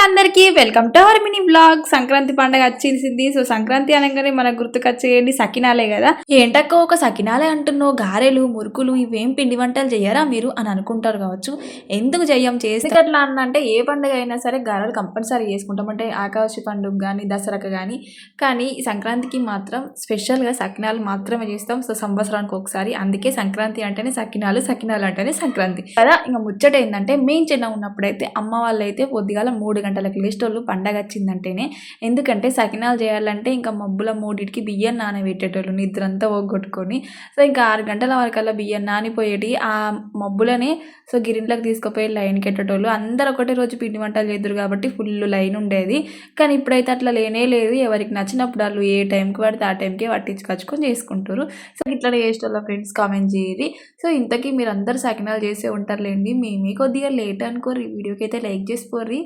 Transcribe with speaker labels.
Speaker 1: అందరికీ welcome to our mini blog. Sankranti పండుగ వచ్చేసింది. సో సంక్రాంతి అనగానే మనకు గుర్తుకొచ్చేయండి సకినాలే కదా. ఏంటక్కో ఒక సకినాలే అంటున్నావు, గారెలు మురుకులు ఇవేం పిండి వంటలు చేయరా మీరు అని అనుకుంటారు కావచ్చు. ఎందుకు చెయ్యం, చేసి అట్లా అంటే ఏ పండుగ అయినా సరే గారెలు కంపల్సరీ చేసుకుంటాం. అంటే ఆకాశ పండుగ కానీ దసరాకు కానీ సంక్రాంతికి మాత్రం స్పెషల్గా సకినాలు మాత్రమే చేస్తాం. సో సంవత్సరానికి ఒకసారి, అందుకే సంక్రాంతి అంటేనే సకినాలు, సకినాలు అంటేనే సంక్రాంతి కదా. ఇంకా ముచ్చట ఏంటంటే మేము చిన్న ఉన్నప్పుడైతే అమ్మ వాళ్ళు అయితే పొద్దుగాల 3 గంటలకు లేచేటోళ్ళు పండగ వచ్చిందంటేనే. ఎందుకంటే సకినాలు చేయాలంటే ఇంకా మబ్బుల 3కి బియ్యం నానబెట్టేటోళ్ళు నిద్ర అంతా పోగొట్టుకొని. సో ఇంకా 6 గంటల వరకల్లా బియ్యం నానిపోయేటి ఆ మబ్బులని. సో గిరింట్లోకి తీసుకుపోయి లైన్ కెట్టేటోళ్ళు. అందరూ ఒకటే రోజు పిండి వంటలు చేద్దరు కాబట్టి ఫుల్ లైన్ ఉండేది. కానీ ఇప్పుడైతే అట్లా లేనే లేదు. ఎవరికి నచ్చినప్పుడు వాళ్ళు ఏ టైంకి పడితే ఆ టైంకే పట్టించుకొచ్చుకొని చేసుకుంటారు. సో ఇట్లా చేసేటోళ్ళ ఫ్రెండ్స్ కామెంట్ చేయరి. సో ఇంతకీ మీరు అందరు సకినాలు చేసే ఉంటారులేండి. మేమే కొద్దిగా లేట్ అనుకోరు. ఈ వీడియోకి అయితే లైక్ చేసిపోర్రి.